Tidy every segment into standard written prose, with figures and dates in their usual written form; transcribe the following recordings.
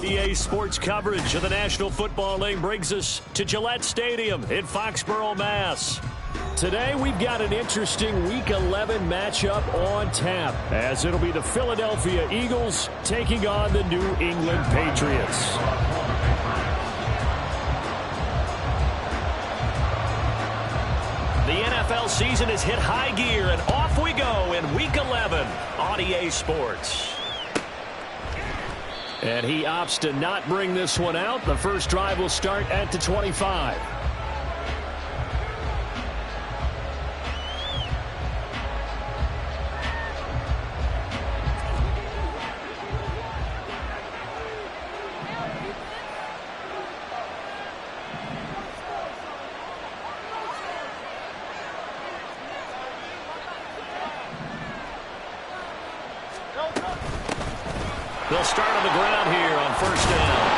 EA Sports coverage of the National Football League brings us to Gillette Stadium in Foxborough, Mass. Today we've got an interesting Week 11 matchup on tap, as it'll be the Philadelphia Eagles taking on the New England Patriots. The NFL season has hit high gear, and off we go in Week 11 on EA Sports. And he opts to not bring this one out. The first drive will start at the 25. They'll start on the ground here on first down.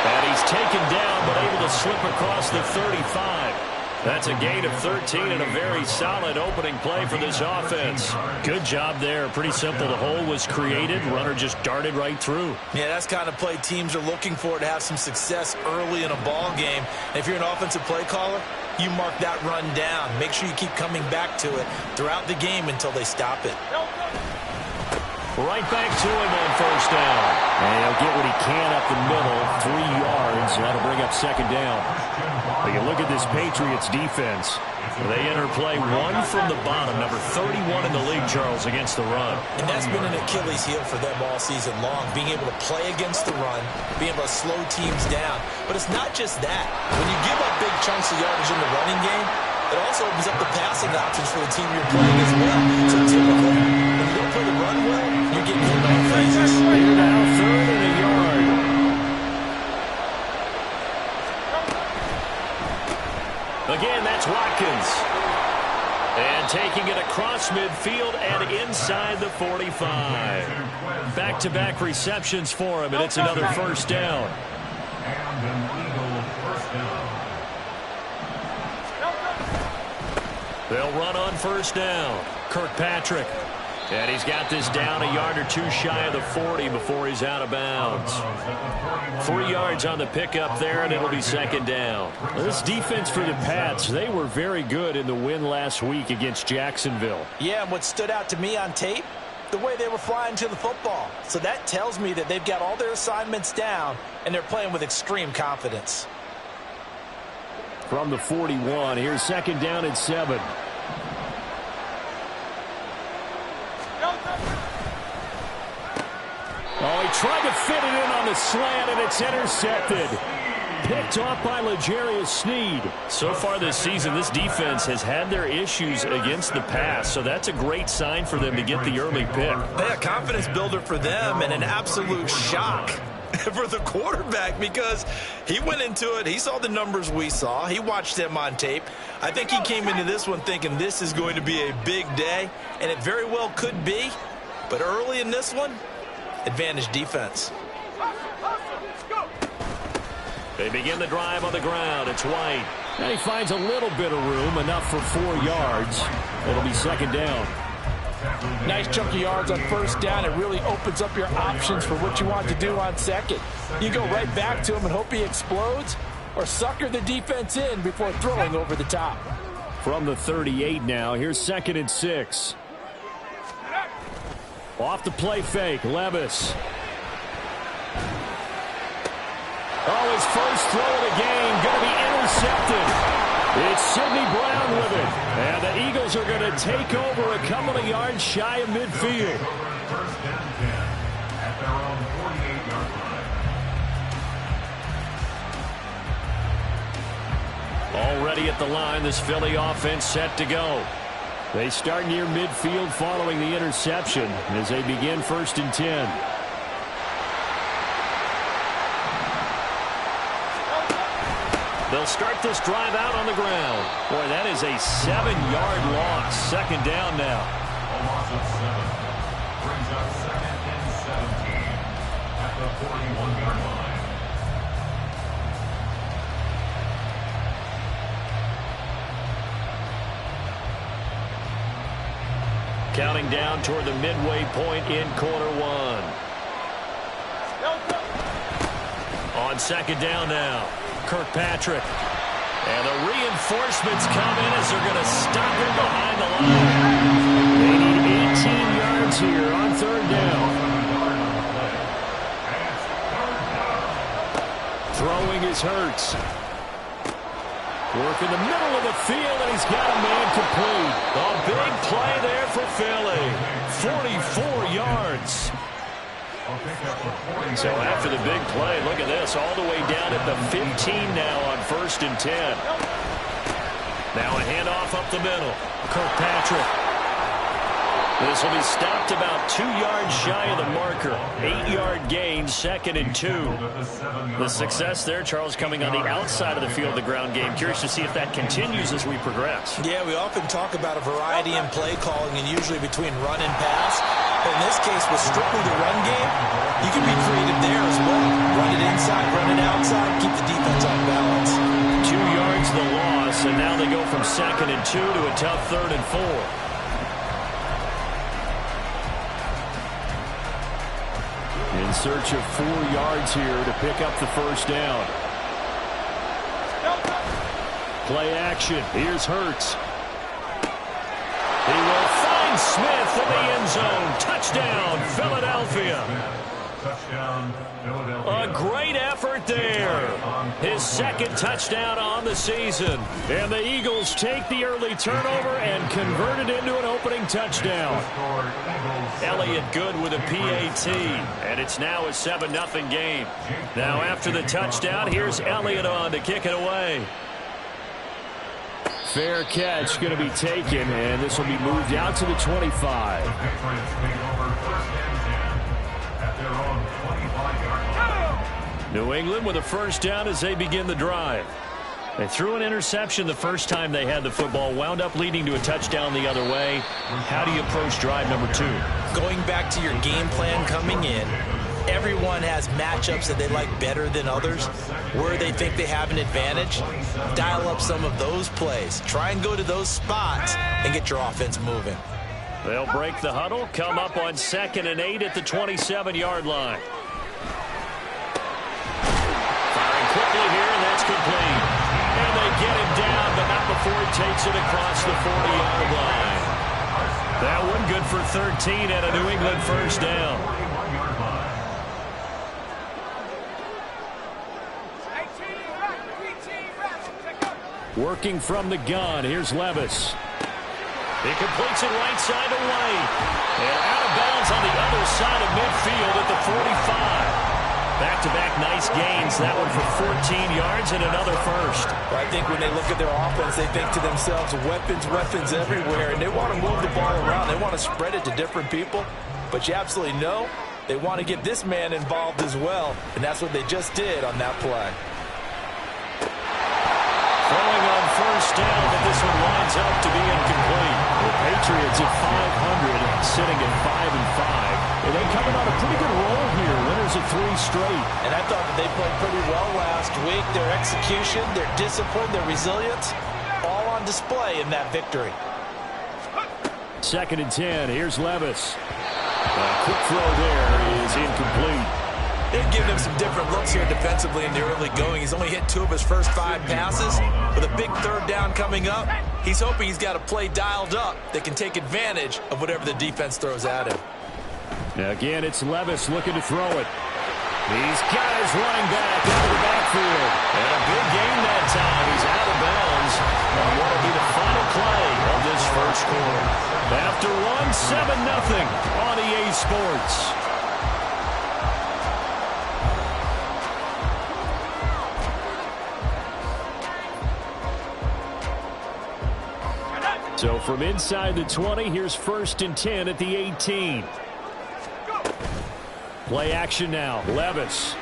And he's taken down, but able to slip across the 35. That's a gain of 13 and a very solid opening play for this offense. Good job there. Pretty simple. The hole was created. Runner just darted right through. Yeah, that's kind of play teams are looking for to have some success early in a ball game. And if you're an offensive play caller, you mark that run down. Make sure you keep coming back to it throughout the game until they stop it. Right back to him on first down. And he'll get what he can up the middle, 3 yards. That'll bring up second down. But you look at this Patriots defense. They enter play one from the bottom, number 31 in the league, Charles, against the run. And that's been an Achilles heel for them all season long, being able to play against the run, being able to slow teams down. But it's not just that. When you give up big chunks of yardage in the running game, it also opens up the passing options for the team you're playing as well. So typically, when you don't play the run well, you're getting hit by phases. Here now, third and a yard. Again, that's Watkins. And taking it across midfield and inside the 45. Back-to-back receptions for him, and it's another first down. And an Eagle first down. They'll run on first down. Kirkpatrick. And he's got this down a yard or two shy of the 40 before he's out of bounds. 3 yards on the pickup there, and it'll be second down. This defense for the Pats, they were very good in the win last week against Jacksonville. Yeah, and what stood out to me on tape, the way they were flying to the football. So that tells me that they've got all their assignments down, and they're playing with extreme confidence. From the 41, here's second down and 7. Oh, he tried to fit it in on the slant, and it's intercepted. Picked off by L'Jarius Sneed. So far this season, this defense has had their issues against the pass, so that's a great sign for them to get the early pick. Yeah, confidence builder for them, and an absolute shock for the quarterback, because he went into it, he saw the numbers we saw, he watched them on tape. I think he came into this one thinking this is going to be a big day, and it very well could be, but early in this one, advantage defense. They begin the drive on the ground. It's White. And he finds a little bit of room, enough for 4 yards. It'll be second down. Nice chunk of yards on first down. It really opens up your options for what you want to do on second. You go right back to him and hope he explodes, or sucker the defense in before throwing over the top. From the 38 now, here's second and 6. Off the play fake, Levis. Oh, his first throw of the game, going to be intercepted. It's Sidney Brown with it. And the Eagles are going to take over a couple of yards shy of midfield. First down 10 at their own 48-yard line. Already at the line, this Philly offense set to go. They start near midfield following the interception as they begin first and 10. They'll start this drive out on the ground. Boy, that is a 7-yard loss. Second down now. A loss of 7 brings up second and 17 at the 41-yard line. Counting down toward the midway point in quarter one. On second down now, Kirkpatrick. And the reinforcements come in as they're going to stop him behind the line. They need 18 yards here on third down. Throwing is Hurts. Work in the middle of the field, and he's got a man complete. A big play there for Philly. 44 yards. So after the big play, look at this, all the way down at the 15 now on 1st and 10. Now a handoff up the middle. Kirkpatrick. This will be stopped about 2 yards shy of the marker. 8-yard gain, 2nd and 2. The success there, Charles, coming on the outside of the field, the ground game. Curious to see if that continues as we progress. Yeah, we often talk about a variety in play calling and usually between run and pass. But in this case, with strictly the run game, you can be creative there as well. Run it inside, run it outside, keep the defense on balance. 2 yards the loss, and now they go from 2nd and 2 to a tough 3rd and 4. In search of 4 yards here to pick up the first down. Play action. Here's Hurts. He will find Smith in the end zone. Touchdown, Philadelphia. A great effort there. His 2nd touchdown on the season. And the Eagles take the early turnover and convert it into an opening touchdown. Elliott good with a PAT. And it's now a 7-0 game. Now after the touchdown, here's Elliott on to kick it away. Fair catch going to be taken, and this will be moved out to the 25. New England with a first down as they begin the drive. They threw an interception the first time they had the football, wound up leading to a touchdown the other way. How do you approach drive number 2? Going back to your game plan coming in, everyone has matchups that they like better than others, where they think they have an advantage. Dial up some of those plays. Try and go to those spots and get your offense moving. They'll break the huddle, come up on 2nd and 8 at the 27-yard line. Firing quickly here, and that's complete. And they get him down, but not before he takes it across the 40-yard line. That one good for 13 and a New England first down. Working from the gun, here's Levis. He completes it right side to White. And out of bounds on the other side of midfield at the 45. Back-to-back nice gains. That one for 14 yards and another first. Well, I think when they look at their offense, they think to themselves, weapons everywhere, and they want to move the ball around. They want to spread it to different people. But you absolutely know they want to get this man involved as well, and that's what they just did on that play. Throwing on first down, but this one winds up to be incomplete. The Patriots at 500, sitting at 5-5. And they coming on a pretty good roll here. Winners of 3 straight. And I thought that they played pretty well last week. Their execution, their discipline, their resilience, all on display in that victory. 2nd and 10. Here's Levis. A quick throw there is incomplete. They've given him some different looks here defensively in the early going. He's only hit 2 of his first 5 passes. With a big 3rd down coming up, he's hoping he's got a play dialed up that can take advantage of whatever the defense throws at him. Now again, it's Levis looking to throw it. He's got his running back out of the backfield. And a big gain that time. He's out of bounds on what will be the final play of this first quarter. After one, 7-0 on EA Sports. So from inside the 20, here's 1st and 10 at the 18. Play action now. Levis.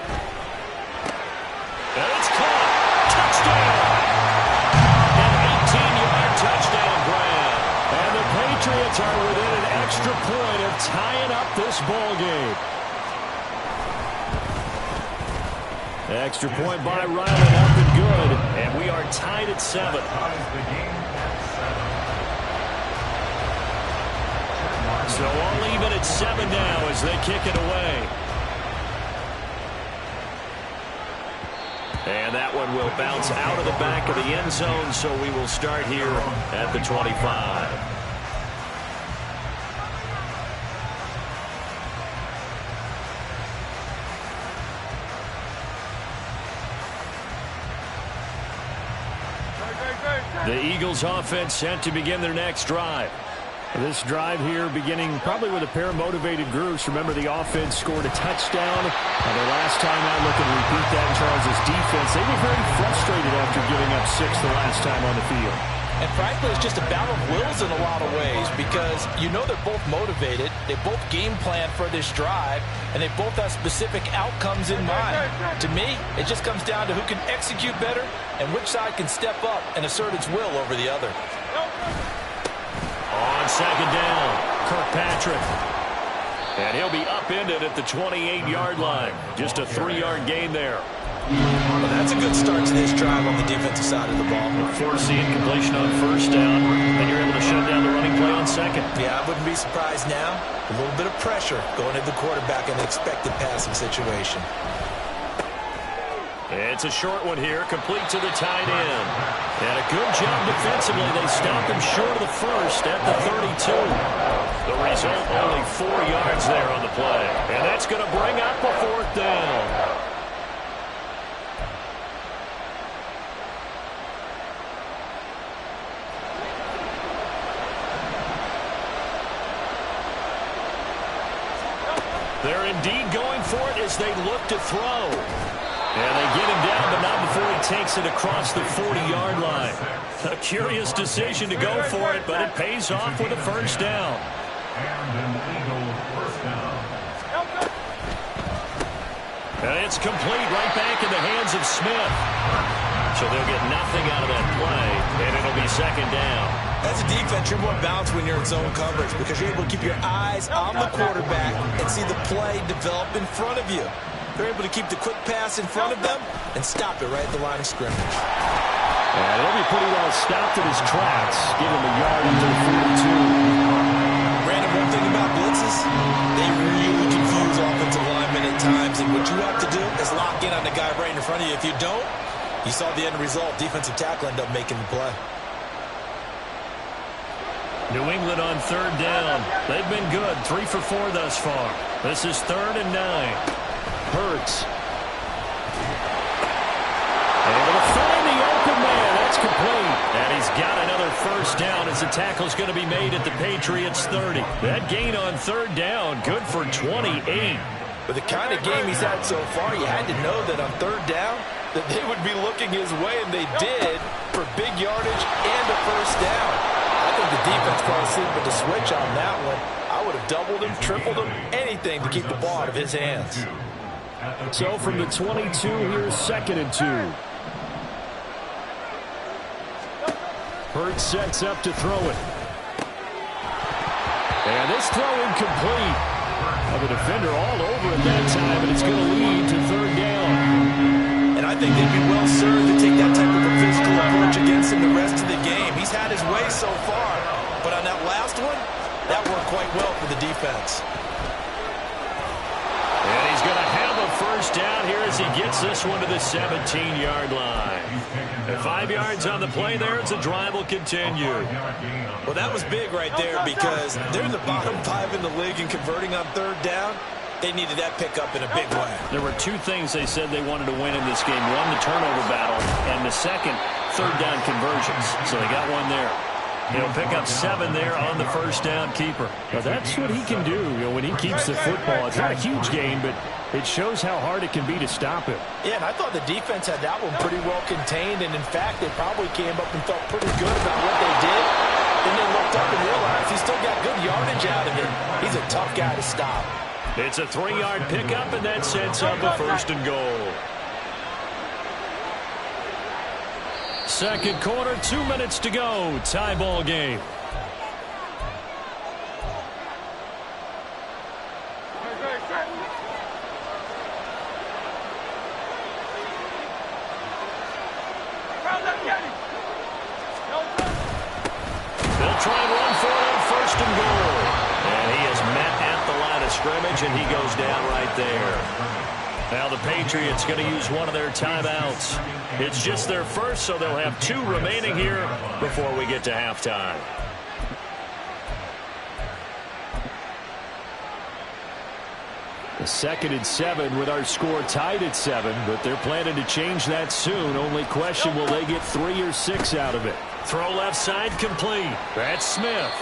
And it's caught. Touchdown. An 18-yard touchdown grab. And the Patriots are within an extra point of tying up this ball game. Extra point by Riley, up and good. And we are tied at 7. So all even at 7 now as they kick it away. And that one will bounce out of the back of the end zone, so we will start here at the 25. The Eagles offense set to begin their next drive. This drive here beginning probably with a pair of motivated groups. Remember, the offense scored a touchdown. Their last time out, looking to repeat that in Charles' defense. They were very frustrated after giving up 6 the last time on the field. And frankly, it's just a battle of wills in a lot of ways because you know they're both motivated. They both game plan for this drive, and they both have specific outcomes in mind. To me, it just comes down to who can execute better and which side can step up and assert its will over the other. On second down, Kirkpatrick. And he'll be upended at the 28-yard line. Just a 3-yard gain there. Well, that's a good start to this drive on the defensive side of the ball. Force the incompletion on first down, and you're able to shut down the running play on second. Yeah, I wouldn't be surprised now. A little bit of pressure going at the quarterback in the expected passing situation. It's a short one here, complete to the tight end. And a good job defensively. They stopped him short of the first at the 32. The result, only 4 yards there on the play. And that's going to bring up a 4th down. They're indeed going for it as they look to throw. And they get him down, but not before he takes it across the 40-yard line. A curious decision to go for it, but it pays off with a first down. And an Eagle first down. And it's complete right back in the hands of Smith. So they'll get nothing out of that play, and it'll be second down. As a defense, you're more balanced when you're in zone coverage because you're able to keep your eyes on the quarterback and see the play develop in front of you. They're able to keep the quick pass in front of them and stop it right at the line of scrimmage. And it'll be pretty well stopped in his tracks. Give him a yard into the 42. Brandon, one thing about blitzes, they really confuse offensive linemen at times, and what you have to do is lock in on the guy right in front of you. If you don't, you saw the end result. Defensive tackle end up making the play. New England on 3rd down. They've been good, 3 for 4 thus far. This is 3rd and 9. Hurts. Able to find the open man. That's complete. And he's got another first down as the tackle's going to be made at the Patriots 30. That gain on 3rd down, good for 28. With the kind of game he's had so far, you had to know that on 3rd down that they would be looking his way, and they did, for big yardage and a first down. I think the defense probably slipped with the switch on that one. I would have doubled him, tripled him, anything to keep the ball out of his hands. So from the 22, here's 2nd and 2. Hurts sets up to throw it. And this throw incomplete. The defender all over it that time, and it's going to lead to 3rd down. And I think they'd be well served to take that type of a physical approach against him the rest of the game. He's had his way so far, but on that last one, that worked quite well for the defense. And he's going to have a first down here as he gets this one to the 17-yard line. And 5 yards on the play there as the drive will continue. Well, that was big right there because they're in the bottom 5 in the league in converting on 3rd down. They needed that pickup in a big way. There were 2 things they said they wanted to win in this game. One, the turnover battle, and the second, 3rd down conversions. So they got one there. He'll pick up 7 there on the first down keeper. Now that's what he can do, when he keeps the football. It's not a huge gain, but it shows how hard it can be to stop him. Yeah, and I thought the defense had that one pretty well contained, and in fact, they probably came up and felt pretty good about what they did. Then they looked up and realized he still got good yardage out of it. He's a tough guy to stop. It's a 3-yard pickup, and that sets up a 1st and goal. Second quarter, 2 minutes to go. Tie ball game. They'll try and run for it on 1st and goal. And he is met at the line of scrimmage, and he goes down right there. Now the Patriots going to use one of their timeouts. It's just their first, so they'll have 2 remaining here before we get to halftime. The 2nd and 7 with our score tied at 7, but they're planning to change that soon. Only question, will they get 3 or 6 out of it? Throw left side complete. That's Smith.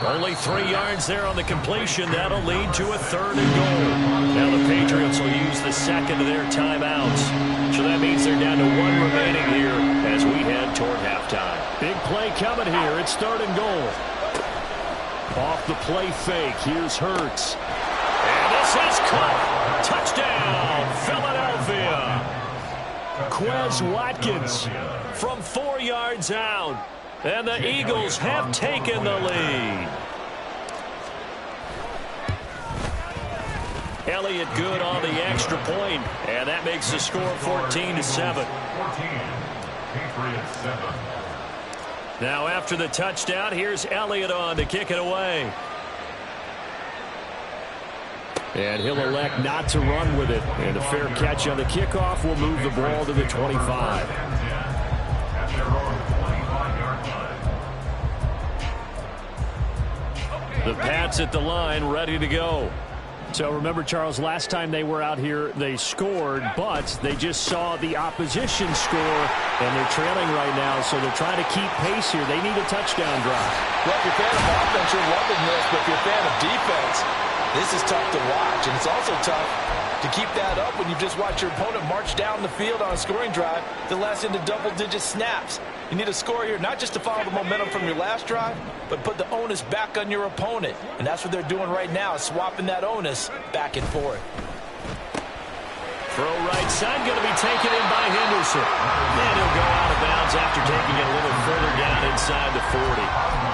Only 3 yards there on the completion. That'll lead to a 3rd and goal. Now the Patriots will use the 2nd of their timeouts. So that means they're down to 1 remaining here as we head toward halftime. Big play coming here. It's 3rd and goal. Off the play fake. Here's Hurts. And this is caught. Touchdown, Philadelphia. Quez Watkins from 4 yards out. And the Eagles have taken the lead. Elliott good on the extra point, and that makes the score 14-7. 14. Patriots 7. Now after the touchdown, here's Elliott on to kick it away. And he'll elect not to run with it. And a fair catch on the kickoff will move the ball to the 25. At their own 25-yard line. The Pats at the line, ready to go. So remember, Charles, last time they were out here, they scored, but they just saw the opposition score, and they're trailing right now, so they're trying to keep pace here. They need a touchdown drive. Well, if you're a fan of offense, you're loving this, but if you're a fan of defense, this is tough to watch, and it's also tough to keep that up when you just watch your opponent march down the field on a scoring drive that lasts into double-digit snaps. You need a score here, not just to follow the momentum from your last drive, but put the onus back on your opponent. And that's what they're doing right now, swapping that onus back and forth. Throw right side, going to be taken in by Henderson. And he'll go out of bounds after taking it a little further down inside the 40.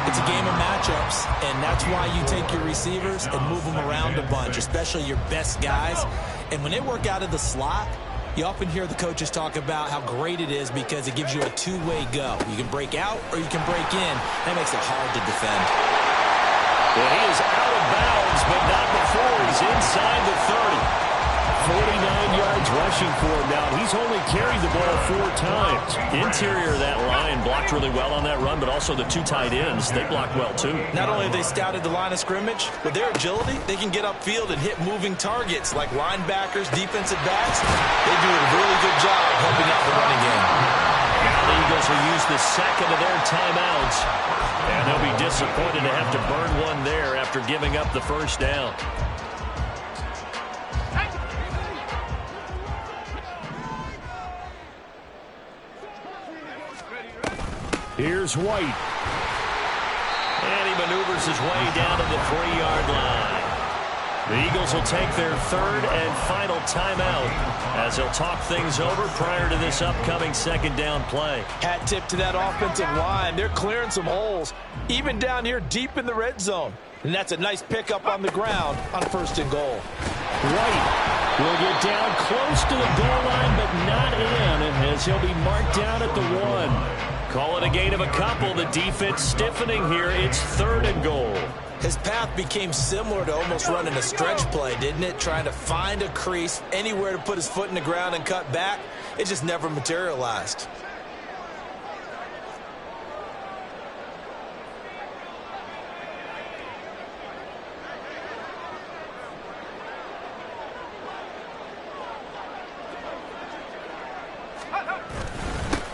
It's a game of matchups, and that's why you take your receivers and move them around a bunch, especially your best guys. And when they work out of the slot, you often hear the coaches talk about how great it is because it gives you a two-way go. You can break out or you can break in. That makes it hard to defend. Well, he is out of bounds, but not before he's inside the 30. 49 yards rushing for him now. He's only carried the ball 4 times. Interior of that line blocked really well on that run, but also the 2 tight ends, they blocked well too. Not only have they scouted the line of scrimmage, with their agility, they can get upfield and hit moving targets like linebackers, defensive backs. They do a really good job helping out the running game. Now the Eagles will use the 2nd of their timeouts, and they'll be disappointed to have to burn one there after giving up the first down. Here's White. And he maneuvers his way down to the 3-yard line. The Eagles will take their 3rd and final timeout as they'll talk things over prior to this upcoming 2nd down play. Hat tip to that offensive line. They're clearing some holes, even down here deep in the red zone. And that's a nice pickup on the ground on 1st and goal. White will get down close to the goal line, but not in, as he'll be marked down at the 1. Call it a gain of a couple. The defense stiffening here. It's 3rd and goal. His path became similar to almost running a stretch play, didn't it? Trying to find a crease, anywhere to put his foot in the ground and cut back. It just never materialized.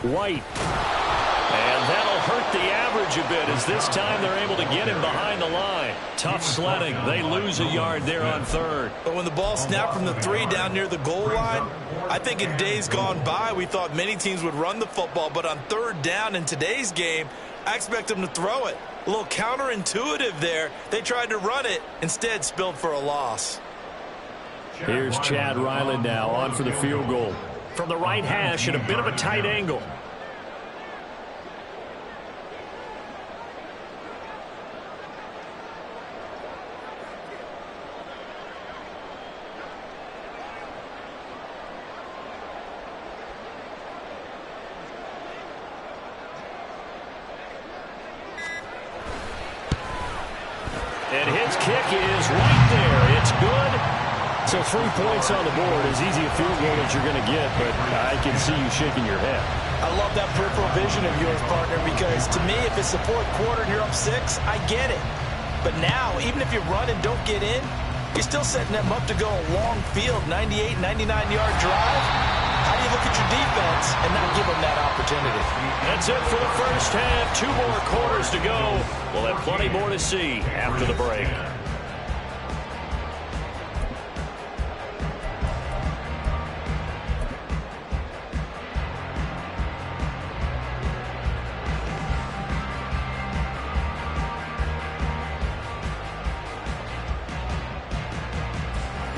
White. And that'll hurt the average a bit as this time they're able to get him behind the line. Tough sledding. They lose a yard there on 3rd. But when the ball snapped from the 3 down near the goal line, I think in days gone by, we thought many teams would run the football. But on 3rd down in today's game, I expect them to throw it. A little counterintuitive there. They tried to run it, instead spilled for a loss. Here's Chad Ryland now on for the field goal. From the right hash at a bit of a tight angle. And his kick is right there. It's good. So 3 points on the board, as easy a field goal as you're going to get, but I can see you shaking your head. I love that peripheral vision of yours, partner, because to me, if it's the fourth quarter and you're up 6, I get it. But now, even if you run and don't get in, you're still setting them up to go a long field, 98, 99-yard drive. How do you look at your defense and not give them that opportunity? That's it for the first half. 2 more quarters to go. We'll have plenty more to see after the break.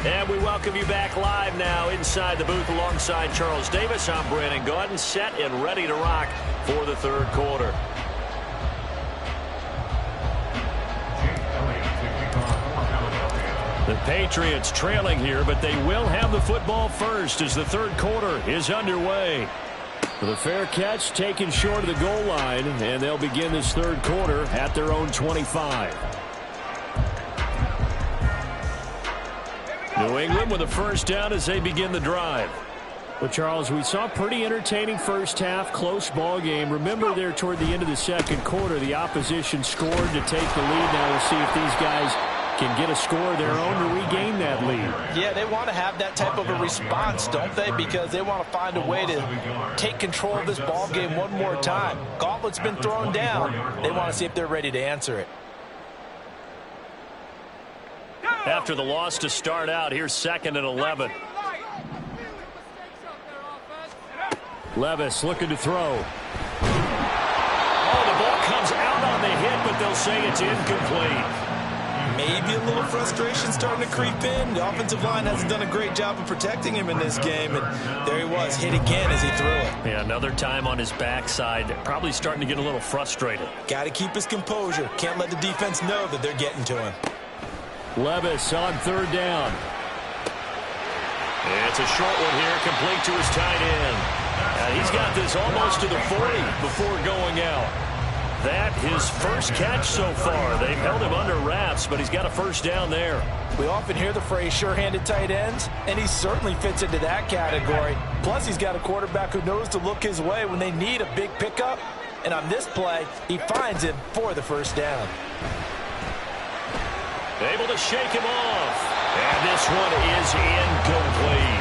And we welcome you back live now inside the booth alongside Charles Davis. I'm Brandon Gaudin, set and ready to rock for the third quarter. The Patriots trailing here, but they will have the football first as the third quarter is underway. The fair catch taken short of the goal line, and they'll begin this third quarter at their own 25. New England with a first down as they begin the drive. Well, Charles, we saw a pretty entertaining first half, close ball game. Remember there toward the end of the second quarter, the opposition scored to take the lead. Now we'll see if these guys can get a score of their own to regain that lead. Yeah, they want to have that type of a response, don't they? Because they want to find a way to take control of this ball game one more time. Gauntlet's been thrown down. They want to see if they're ready to answer it. After the loss to start out, here's 2nd and 11. Levis looking to throw. Oh, the ball comes out on the hit, but they'll say it's incomplete. Maybe a little frustration starting to creep in. The offensive line hasn't done a great job of protecting him in this game, and there he was, hit again as he threw it. Yeah, another time on his backside, probably starting to get a little frustrated. Got to keep his composure. Can't let the defense know that they're getting to him. Levis on third down. It's a short one here, complete to his tight end. He's got this almost to the 40 before going out. That his first catch so far. They've held him under wraps, but he's got a first down there. We often hear the phrase sure-handed tight ends, and he certainly fits into that category. Plus, he's got a quarterback who knows to look his way when they need a big pickup. And on this play, he finds him for the first down. Able to shake him off. And this one is incomplete.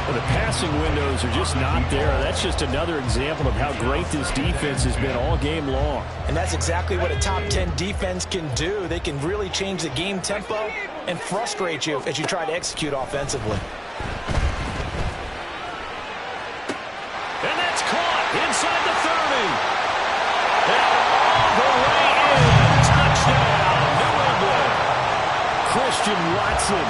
Well, the passing windows are just not there. That's just another example of how great this defense has been all game long. And that's exactly what a top 10 defense can do. They can really change the game tempo and frustrate you as you try to execute offensively. And that's caught inside the 30. And all the way in. Touchdown, New England. Christian Watson.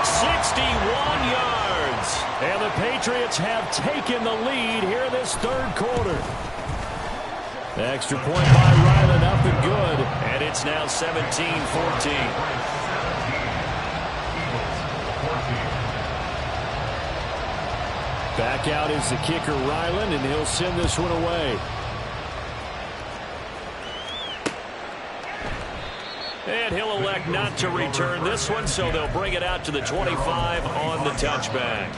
61 yards. And the Patriots have taken the lead here in this third quarter. The extra point by Ryland up and good. And it's now 17-14. Back out is the kicker, Ryland, and he'll send this one away. And he'll elect not to return this one, so they'll bring it out to the 25 on the touchback.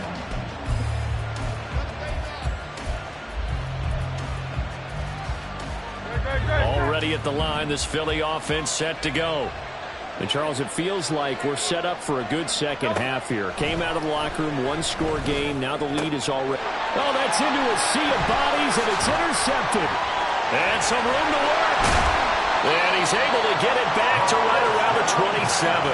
Already at the line, this Philly offense set to go. And Charles, it feels like we're set up for a good second half here. Came out of the locker room, one-score game. Now the lead is already... Oh, that's into a sea of bodies, and it's intercepted. And some room to work. And he's able to get it back to right around the 27.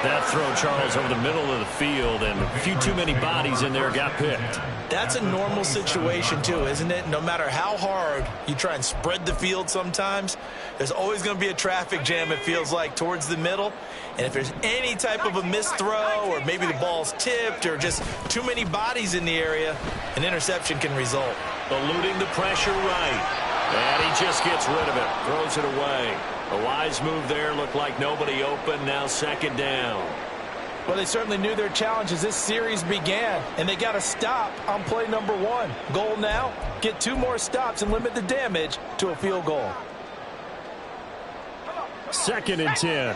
That throw, Charles, over the middle of the field, and a few too many bodies in there got picked. That's a normal situation, too, isn't it? No matter how hard you try and spread the field sometimes, there's always going to be a traffic jam, it feels like, towards the middle. And if there's any type of a missed throw, or maybe the ball's tipped, or just too many bodies in the area, an interception can result. Eluding the pressure right. And he just gets rid of it, throws it away. A wise move there, looked like nobody open, now second down. Well, they certainly knew their challenge as this series began, and they got to stop on play number 1. Goal now, get 2 more stops and limit the damage to a field goal. 2nd and 10.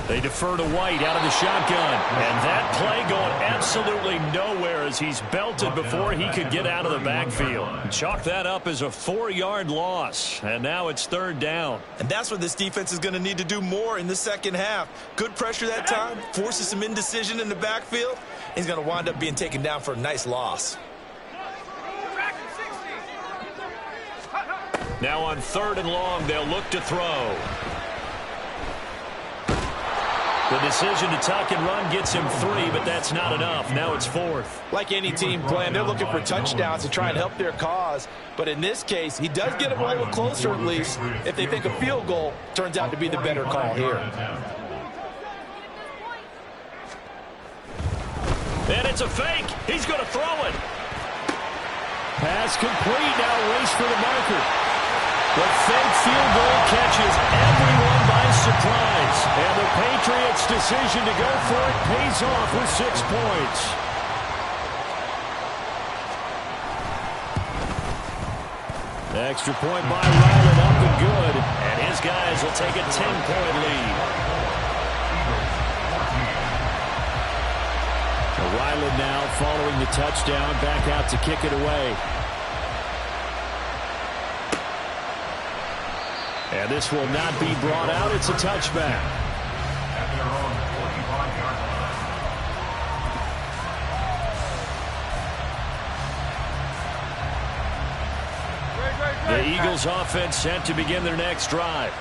They defer to White out of the shotgun. And that play going absolutely nowhere as he's belted before he could get out of the backfield. Chalk that up as a 4-yard loss. And now it's 3rd down. And that's what this defense is going to need to do more in the second half. Good pressure that time, forces some indecision in the backfield. He's going to wind up being taken down for a nice loss. Now on 3rd and long, they'll look to throw. The decision to tuck and run gets him 3, but that's not enough. Now it's 4th. Like any team playing, they're looking for touchdowns to try and help their cause. But in this case, he does get them a little closer at least if they think a field goal turns out to be the better call here. And it's a fake. He's going to throw it. Pass complete. Now race for the marker. The fake field goal catches everyone by surprise. And the Patriots' decision to go for it pays off with 6 points. Extra point by Ryland, up and good. And his guys will take a 10-point lead. Ryland now following the touchdown, back out to kick it away. And this will not be brought out. It's a touchback. At their own 45-yard line. The Eagles offense set to begin their next drive.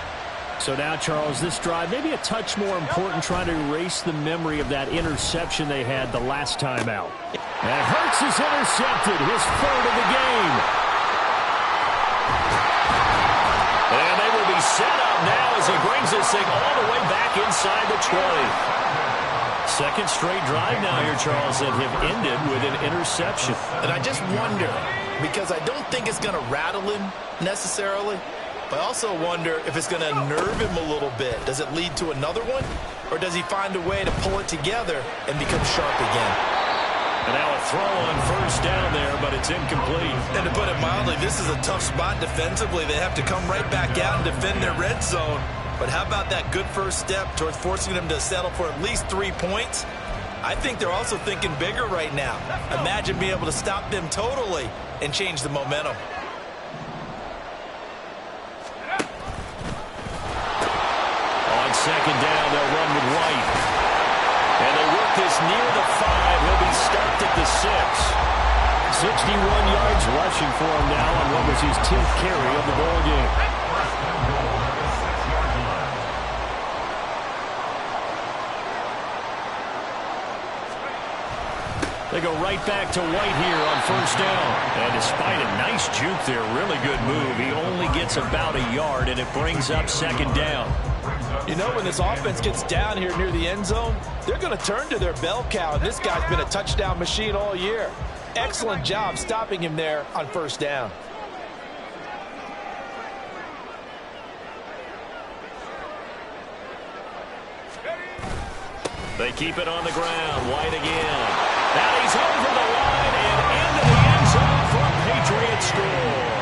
So now, Charles, this drive maybe a touch more important, trying to erase the memory of that interception they had the last time out. And Hurts is intercepted, his 3rd of the game. And they will be set up now as he brings this thing all the way back inside the 20. Second straight drive now here, Charles, that have ended with an interception. And I just wonder, because I don't think it's going to rattle him necessarily, but I also wonder if it's going to nerve him a little bit. Does it lead to another one? Or does he find a way to pull it together and become sharp again? And now a throw on 1st down there, but it's incomplete. And to put it mildly, this is a tough spot defensively. They have to come right back out and defend their red zone. But how about that good first step towards forcing them to settle for at least 3 points? I think they're also thinking bigger right now. Imagine being able to stop them totally and change the momentum. On 2nd down, they'll run with White. And they work this near the 5. He'll be stopped at the 6. 61 yards rushing for him now on what was his 10th carry of the ball game. They go right back to White here on 1st down. And despite a nice juke there, really good move, he only gets about a yard, and it brings up 2nd down. You know, when this offense gets down here near the end zone, they're going to turn to their bell cow, and this guy's been a touchdown machine all year. Excellent job stopping him there on 1st down. They keep it on the ground. White again. Now he's over the line and into the end zone for a Patriot score.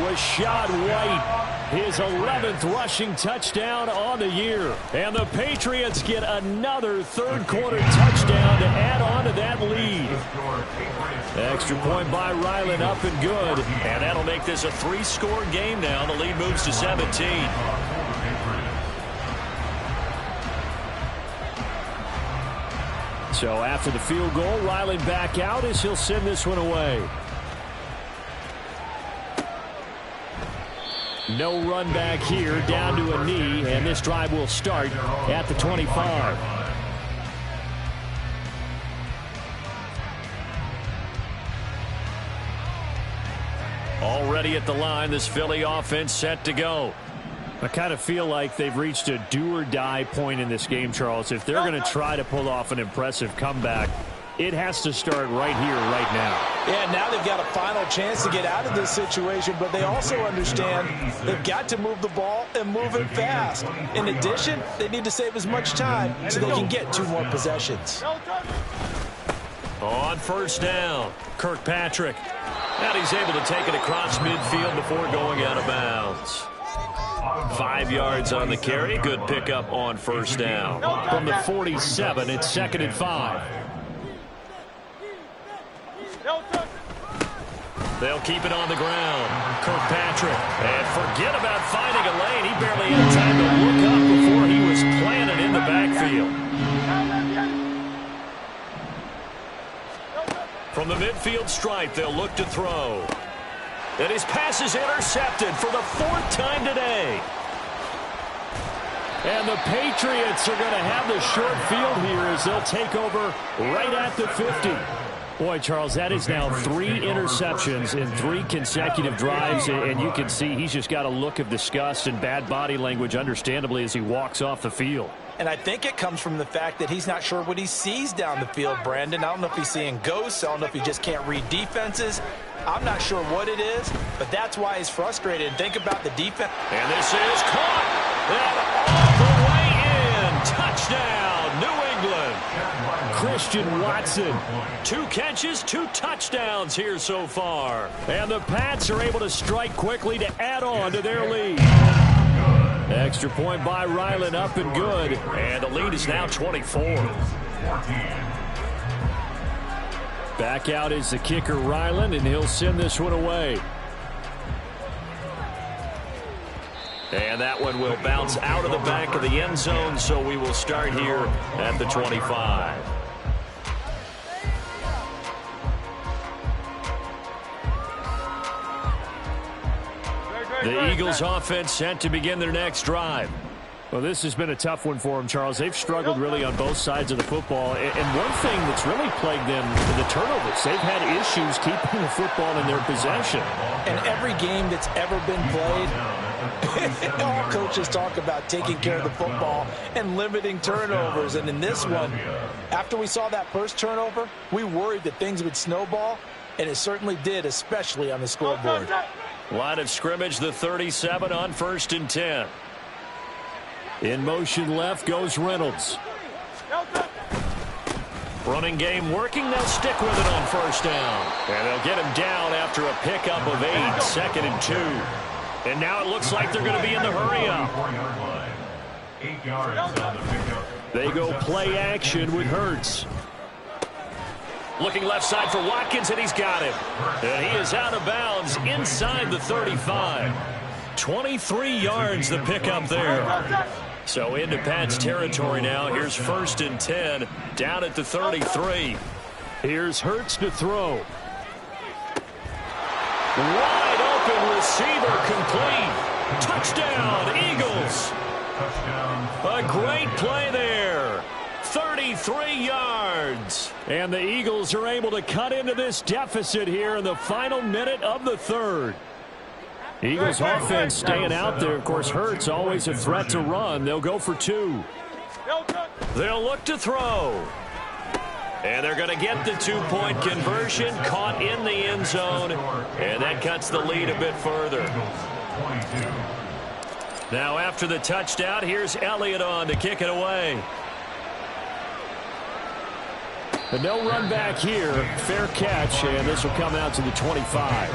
Rashad White, his 11th rushing touchdown on the year. And the Patriots get another 3rd quarter touchdown to add on to that lead. Extra point by Ryland, up and good. And that'll make this a 3-score game now. The lead moves to 17. So after the field goal, Ryland back out as he'll send this one away. No run back here, down to a knee, and this drive will start at the 25. Already at the line, this Philly offense set to go. I kind of feel like they've reached a do-or-die point in this game, Charles. If they're going to try to pull off an impressive comeback, it has to start right here, right now. Yeah, now they've got a final chance to get out of this situation, but they also understand they've got to move the ball and move it fast. In addition, they need to save as much time so they can get 2 more possessions. On 1st down, Kirkpatrick. And he's able to take it across midfield before going out of bounds. 5 yards on the carry. Good pickup on first down. From the 47, it's 2nd and 5. They'll keep it on the ground. Kirkpatrick. And forget about finding a lane. He barely had time to look up before he was planted in the backfield. From the midfield stripe, they'll look to throw. And his pass is intercepted for the 4th time today. And the Patriots are going to have the short field here as they'll take over right at the 50. Boy, Charles, that is now 3 interceptions in 3 consecutive drives, and you can see he's just got a look of disgust and bad body language, understandably, as he walks off the field. And I think it comes from the fact that he's not sure what he sees down the field, Brandon. I don't know if he's seeing ghosts. I don't know if he just can't read defenses. I'm not sure what it is, but that's why he's frustrated. And think about the defense. And this is caught. And all the way in. Touchdown, New England. Christian Watson. 2 catches, 2 touchdowns here so far. And the Pats are able to strike quickly to add on to their lead. Extra point by Ryland, up and good. And the lead is now 24. Back out is the kicker, Ryland, and he'll send this one away. And that one will bounce out of the back of the end zone, so we will start here at the 25. The Eagles offense set to begin their next drive. Well, this has been a tough one for them, Charles. They've struggled really on both sides of the football. And one thing that's really plagued them, the turnovers. They've had issues keeping the football in their possession. And every game that's ever been played, all coaches talk about taking care of the football and limiting turnovers. And in this one, after we saw that first turnover, we worried that things would snowball, and it certainly did, especially on the scoreboard. Line of scrimmage, the 37 on 1st and 10. In motion left goes Reynolds. Running game working. They'll stick with it on first down. And they'll get him down after a pickup of 8, 2nd and 2. And now it looks like they're going to be in the hurry up. 8 yards on the pickup. They go play action with Hurts. Looking left side for Watkins, and he's got him. And he is out of bounds inside the 35. 23 yards the pickup there. So into Pat's territory now. Here's 1st and 10 down at the 33. Here's Hurts to throw. Wide open receiver complete. Touchdown, Eagles. A great play there. 33 yards. And the Eagles are able to cut into this deficit here in the final minute of the 3rd. Eagles offense staying out there. Of course, Hurts always a threat to run. They'll go for 2. They'll look to throw. And they're going to get the 2-point conversion, caught in the end zone, and that cuts the lead a bit further. Now after the touchdown, here's Elliott on to kick it away. But no run back here. Fair catch, and this will come out to the 25.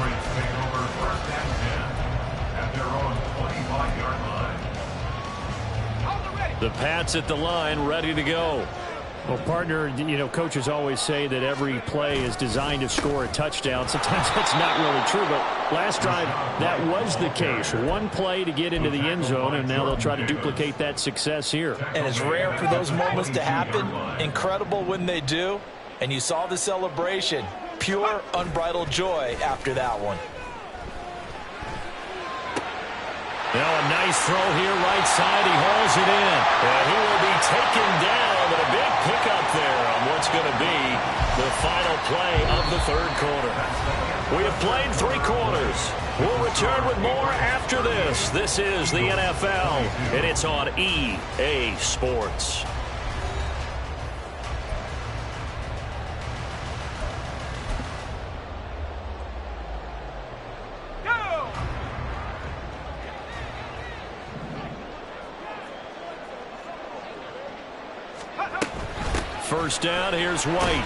The Pats at the line, ready to go. Well, partner, you know, coaches always say that every play is designed to score a touchdown. Sometimes that's not really true, but last drive, that was the case. One play to get into the end zone, and now they'll try to duplicate that success here. And it's rare for those moments to happen. Incredible when they do. And you saw the celebration. Pure, unbridled joy after that one. Now a nice throw here, right side. He hauls it in. And he will be taken down, but a big pickup there on what's going to be the final play of the 3rd quarter. We have played 3 quarters. We'll return with more after this. This is the NFL, and it's on EA Sports. First down, here's White.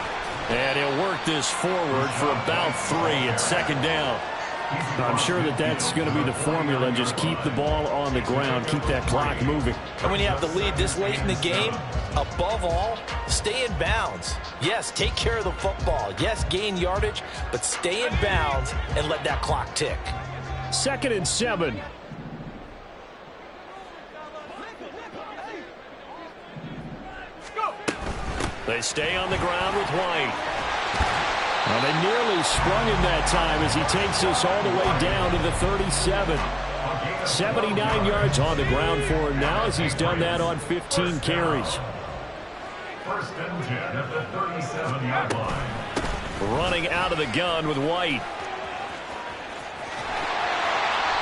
And he'll work this forward for about 3 at 2nd down. I'm sure that that's going to be the formula. Just keep the ball on the ground. Keep that clock moving. And when you have the lead this late in the game, above all, stay in bounds. Yes, take care of the football. Yes, gain yardage, but stay in bounds and let that clock tick. 2nd and 7. They stay on the ground with White. Well, they nearly sprung him that time as he takes us all the way down to the 37. 79 yards on the ground for him now as he's done that on 15 carries. 1st and 10 at the 37-yard line. Running out of the gun with White.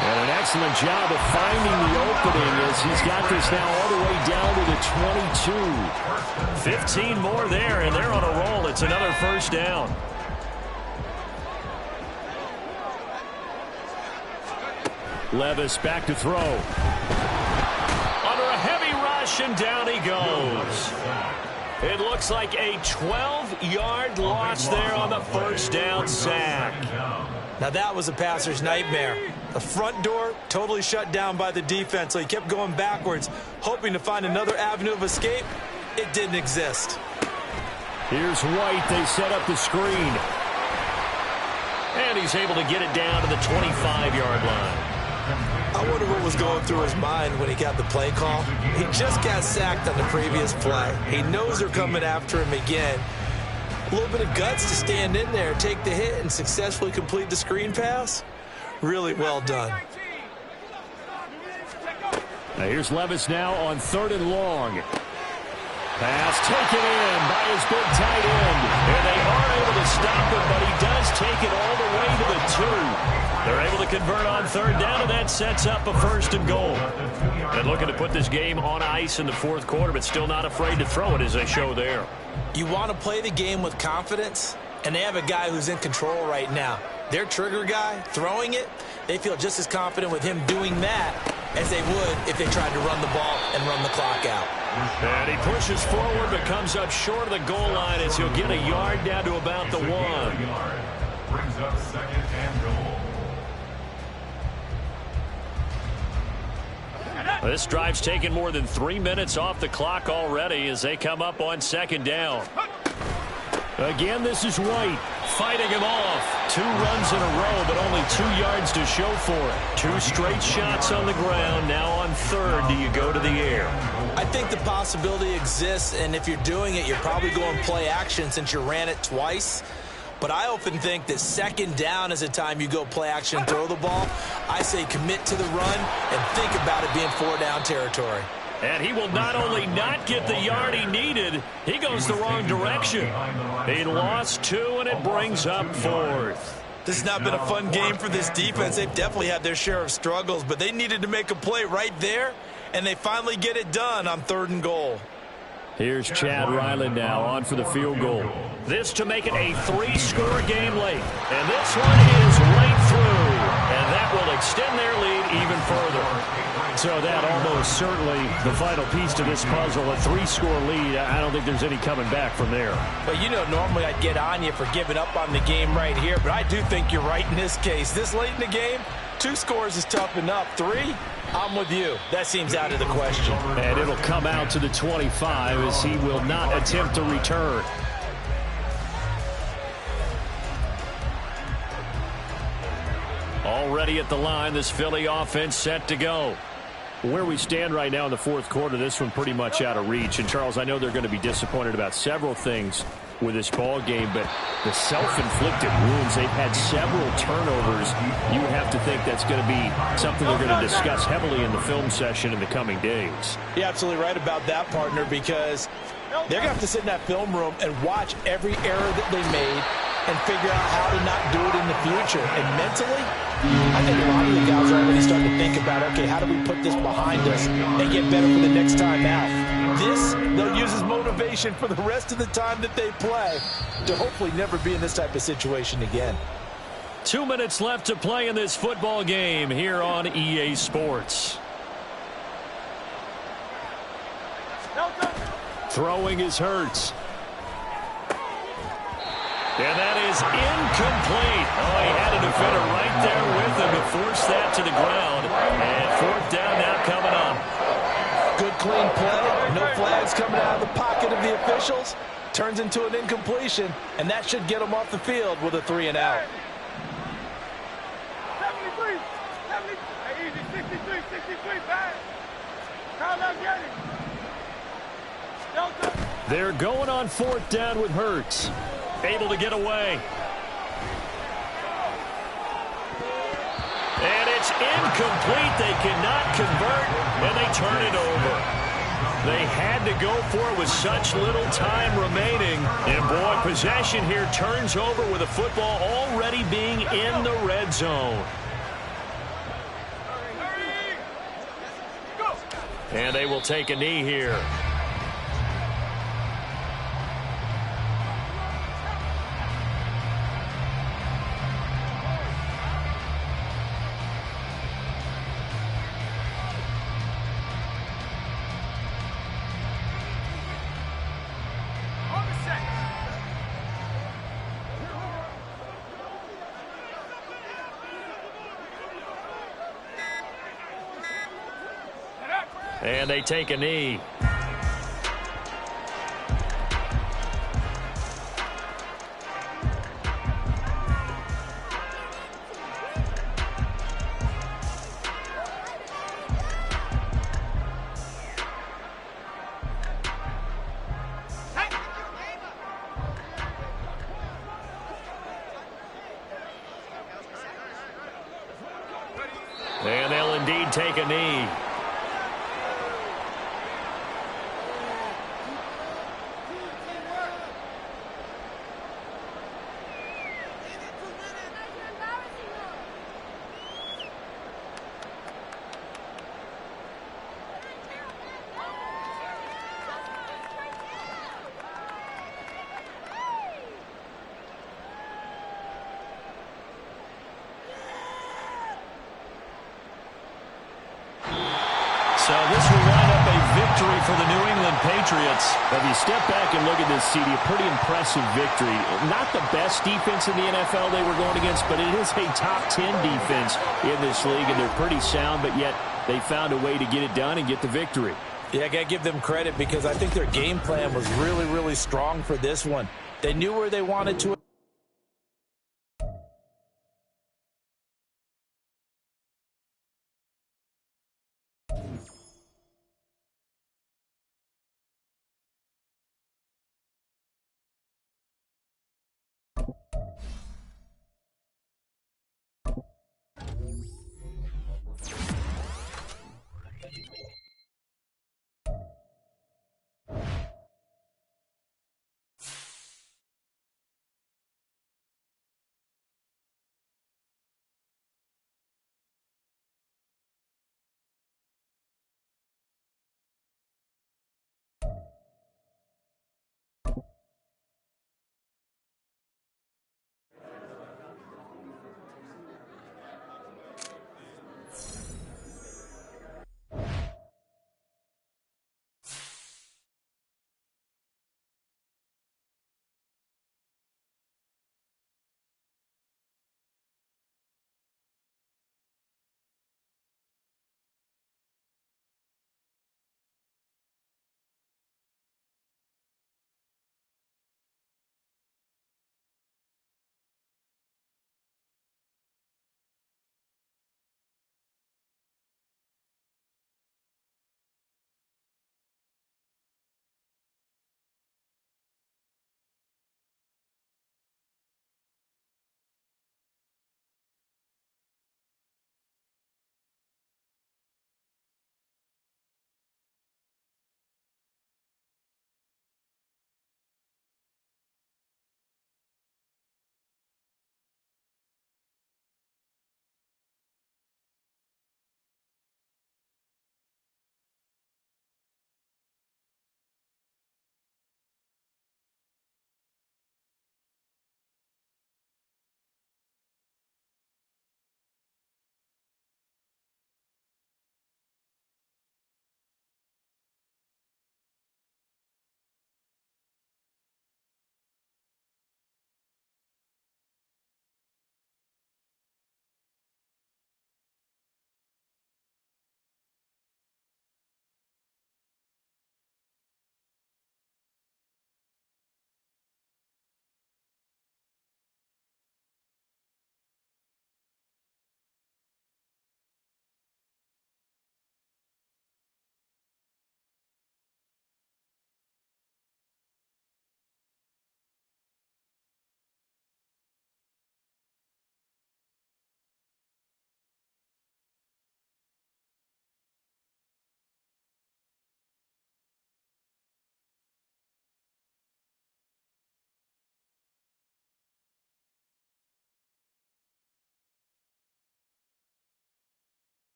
And an excellent job of finding the opening as he's got this now all the way down to the 22. 15 more there, and they're on a roll. It's another 1st down. Levis back to throw. Under a heavy rush, and down he goes. It looks like a 12-yard loss there on the 1st down sack. Now that was a passer's nightmare. The front door totally shut down by the defense, so he kept going backwards, hoping to find another avenue of escape. It didn't exist. Here's White. They set up the screen. And he's able to get it down to the 25-yard line. I wonder what was going through his mind when he got the play call. He just got sacked on the previous play. He knows they're coming after him again. A little bit of guts to stand in there, take the hit, and successfully complete the screen pass. Really well done. Now here's Levis now on 3rd and long. Pass taken in by his big tight end. And they are able to stop him, but he does take it all the way to the 2. They're able to convert on 3rd down, and that sets up a 1st and goal. And looking to put this game on ice in the 4th quarter, but still not afraid to throw it as they show there. You want to play the game with confidence, and they have a guy who's in control right now. Their trigger guy, throwing it, they feel just as confident with him doing that as they would if they tried to run the ball and run the clock out. And he pushes forward but comes up short of the goal line as he'll get a yard down to about the 1. Brings up 2nd and goal. This drive's taken more than 3 minutes off the clock already as they come up on 2nd down. Again, this is White. Fighting him off. 2 runs in a row, but only 2 yards to show for it. 2 straight shots on the ground. Now on 3rd, do you go to the air? I think the possibility exists, and if you're doing it, you're probably going play action since you ran it twice. But I often think that 2nd down is a time you go play action and throw the ball. I say commit to the run and think about it being 4-down territory. And he will not only not get the yard he needed, he goes the wrong direction. He lost 2, and it brings up 4th. This has not been a fun game for this defense. They've definitely had their share of struggles, but they needed to make a play right there, and they finally get it done on 3rd and goal. Here's Chad Ryland now on for the field goal. This to make it a 3-score game late. And this one is right through. And that will extend their lead even further. So that almost certainly the final piece to this puzzle, a 3-score lead. I don't think there's any coming back from there. But you know, normally I'd get on you for giving up on the game right here, but I do think you're right in this case. This late in the game, 2 scores is tough enough. 3, I'm with you. That seems out of the question. And it'll come out to the 25 as he will not attempt to return. Already at the line, this Philly offense set to go. Where we stand right now in the 4th quarter, this one pretty much out of reach. And, Charles, I know they're going to be disappointed about several things with this ball game, but the self-inflicted wounds, they've had several turnovers. You would have to think that's going to be something they're going to discuss heavily in the film session in the coming days. You're absolutely right about that, partner, because they're going to have to sit in that film room and watch every error that they made and figure out how to not do it in the future. And mentally, I think a lot of the guys are already starting to think about, okay, how do we put this behind us and get better for the next time out? This, they'll use as motivation for the rest of the time that they play to hopefully never be in this type of situation again. 2 minutes left to play in this football game here on EA Sports. Throwing is Hurts. And that is incomplete. Oh, he had a defender right there with him to force that to the ground. And fourth down now coming up. Good clean play. No flags coming out of the pocket of the officials. Turns into an incompletion, and that should get them off the field with a 3 and out. 73, 63, 63, bang. Carl, get it. They're going on fourth down with Hurts. Able to get away. And it's incomplete. They cannot convert, and they turn it over. They had to go for it with such little time remaining. And, boy, possession here turns over with the football already being in the red zone. And they will take a knee here. And they take a knee. And they'll indeed take a knee. So this will wind up a victory for the New England Patriots. If you step back and look at this, CD, a pretty impressive victory. Not the best defense in the NFL they were going against, but it is a top 10 defense in this league, and they're pretty sound, but yet they found a way to get it done and get the victory. Yeah, I got to give them credit because I think their game plan was really, really strong for this one. They knew where they wanted to